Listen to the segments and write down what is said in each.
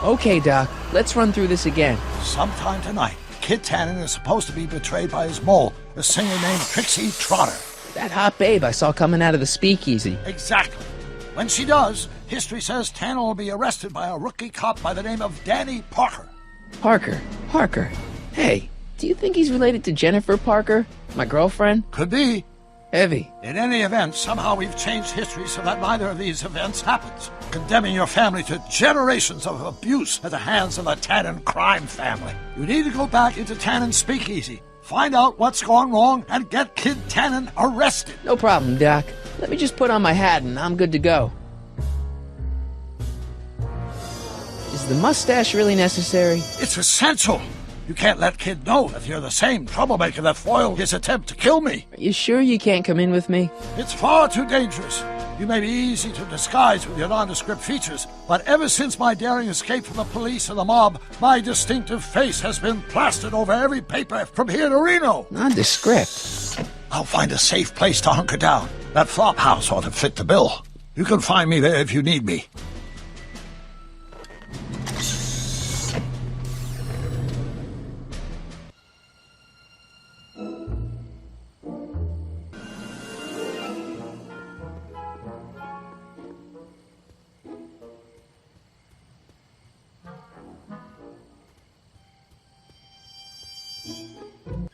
Okay, Doc, let's run through this again. Sometime tonight, Kid Tannen is supposed to be betrayed by his mole, a singer named Trixie Trotter. That hot babe I saw coming out of the speakeasy. Exactly. When she does, history says Tannen will be arrested by a rookie cop by the name of Danny Parker. Parker. Hey, do you think he's related to Jennifer Parker, my girlfriend? Could be. Heavy. In any event, somehow we've changed history so that neither of these events happens, condemning your family to generations of abuse at the hands of the Tannen crime family. You need to go back into Tannen's speakeasy, find out what's gone wrong, and get Kid Tannen arrested. No problem, Doc. Let me just put on my hat and I'm good to go. Is the mustache really necessary? It's essential. You can't let Kid know that you're the same troublemaker that foiled his attempt to kill me. Are you sure you can't come in with me? It's far too dangerous. You may be easy to disguise with your nondescript features, but ever since my daring escape from the police and the mob, my distinctive face has been plastered over every paper from here to Reno. Nondescript? I'll find a safe place to hunker down. That Flophouse ought to fit the bill. You can find me there if you need me.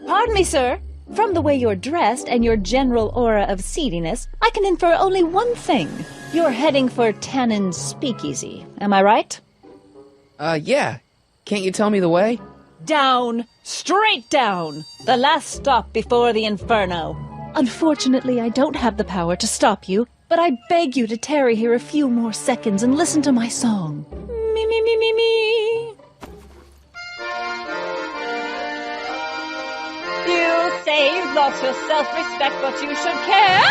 Pardon me, sir. From the way you're dressed and your general aura of seediness, I can infer only one thing. You're heading for Tannen's speakeasy. Am I right? Yeah. Can't you tell me the way? Down. Straight down. The last stop before the inferno. Unfortunately, I don't have the power to stop you, but I beg you to tarry here a few more seconds and listen to my song. Me, me, me, me, me. You say you've lost your self-respect, but you should care.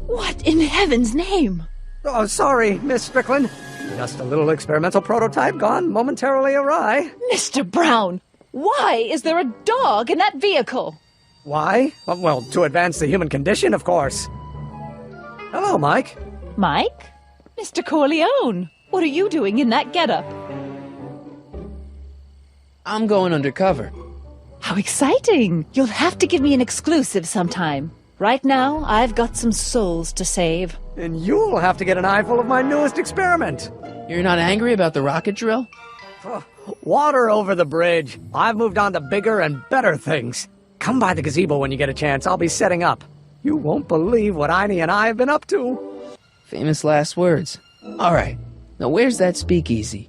What in heaven's name? Oh, sorry, Miss Strickland. Just a little experimental prototype gone momentarily awry. Mr. Brown, why is there a dog in that vehicle? Why? Well, to advance the human condition, of course. Hello, Mike. Mike? Mr. Corleone, what are you doing in that getup? I'm going undercover. How exciting! You'll have to give me an exclusive sometime. Right now, I've got some souls to save. And you'll have to get an eyeful of my newest experiment. You're not angry about the rocket drill? Water over the bridge. I've moved on to bigger and better things. Come by the gazebo when you get a chance. I'll be setting up. You won't believe what Einie and I have been up to. Famous last words. All right. Now where's that speakeasy?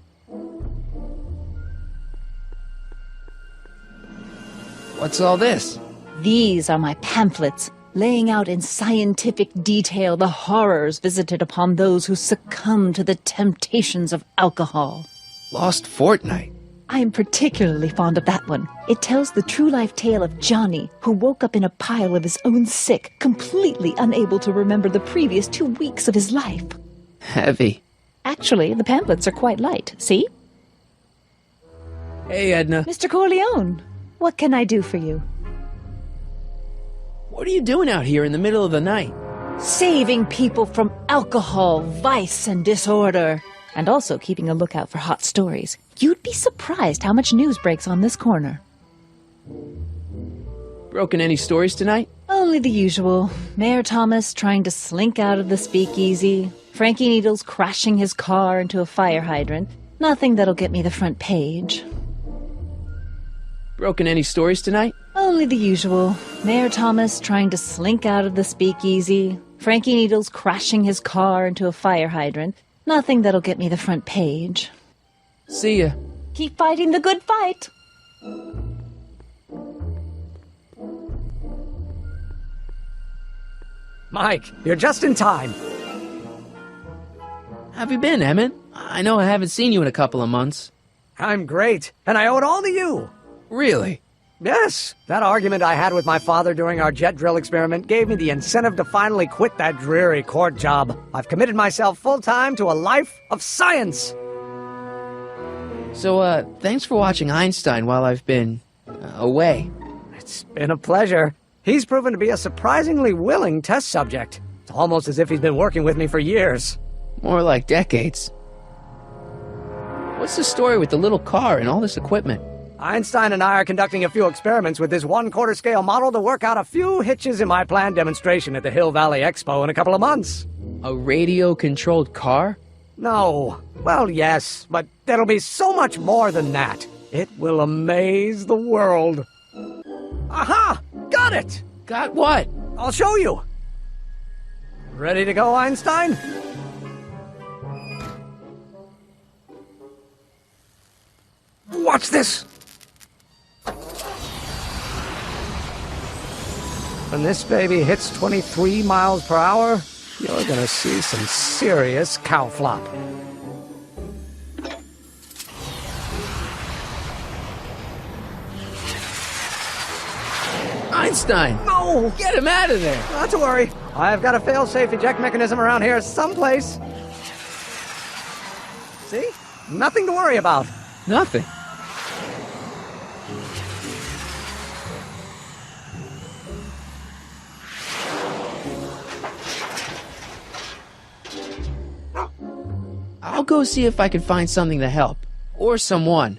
What's all this? These are my pamphlets, laying out in scientific detail the horrors visited upon those who succumb to the temptations of alcohol. Lost Fortnight. I am particularly fond of that one. It tells the true-life tale of Johnny, who woke up in a pile of his own sick, completely unable to remember the previous 2 weeks of his life. Heavy. Actually, the pamphlets are quite light, see? Hey, Edna. Mr. Corleone, what can I do for you? What are you doing out here in the middle of the night? Saving people from alcohol, vice, and disorder. And also keeping a lookout for hot stories. You'd be surprised how much news breaks on this corner. Broken any stories tonight? Only the usual. Mayor Thomas trying to slink out of the speakeasy. Frankie Needles crashing his car into a fire hydrant. Nothing that'll get me the front page. Broken any stories tonight? Only the usual. Mayor Thomas trying to slink out of the speakeasy. Frankie Needles crashing his car into a fire hydrant. Nothing that'll get me the front page. See ya. Keep fighting the good fight. Mike, you're just in time. How have you been, Emmett? I know I haven't seen you in a couple of months. I'm great, and I owe it all to you. Really? Yes, that argument I had with my father during our jet drill experiment gave me the incentive to finally quit that dreary court job. I've committed myself full-time to a life of science. So, thanks for watching Einstein while I've been away. It's been a pleasure. He's proven to be a surprisingly willing test subject. It's almost as if he's been working with me for years. More like decades. What's the story with the little car and all this equipment? Einstein and I are conducting a few experiments with this 1/4 scale model to work out a few hitches in my planned demonstration at the Hill Valley Expo in a couple of months. A radio-controlled car? No. Well, yes, but there'll be so much more than that. It will amaze the world. Aha! Got it! Got what? I'll show you. Ready to go, Einstein? Watch this! When this baby hits 23 miles per hour, you're gonna see some serious cow flop. Einstein! No! Get him out of there! Not to worry. I've got a fail-safe eject mechanism around here someplace. See? Nothing to worry about. Nothing. I'll go see if I can find something to help. Or someone.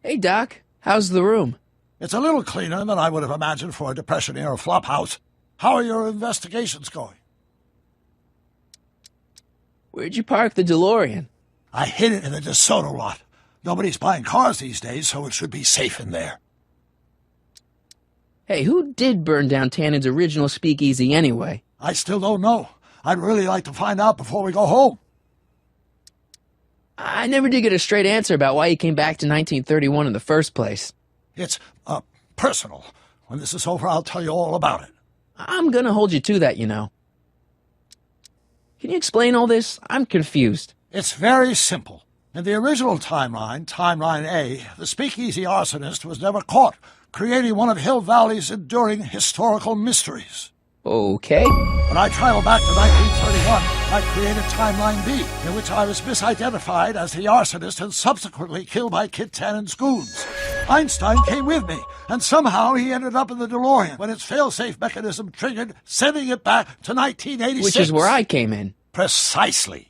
Hey, Doc. How's the room? It's a little cleaner than I would have imagined for a Depression-era Flophouse. How are your investigations going? Where'd you park the DeLorean? I hid it in the DeSoto lot. Nobody's buying cars these days, so it should be safe in there. Hey, who did burn down Tannen's original speakeasy anyway? I still don't know. I'd really like to find out before we go home. I never did get a straight answer about why he came back to 1931 in the first place. It's, personal. When this is over, I'll tell you all about it. I'm gonna hold you to that, you know. Can you explain all this? I'm confused. It's very simple. In the original timeline, Timeline A, the speakeasy arsonist was never caught, creating one of Hill Valley's enduring historical mysteries. Okay. When I traveled back to 1931, I created Timeline B, in which I was misidentified as the arsonist and subsequently killed by Kid Tannen's goons. Einstein came with me, and somehow he ended up in the DeLorean when its fail-safe mechanism triggered, sending it back to 1986. Which is where I came in. Precisely.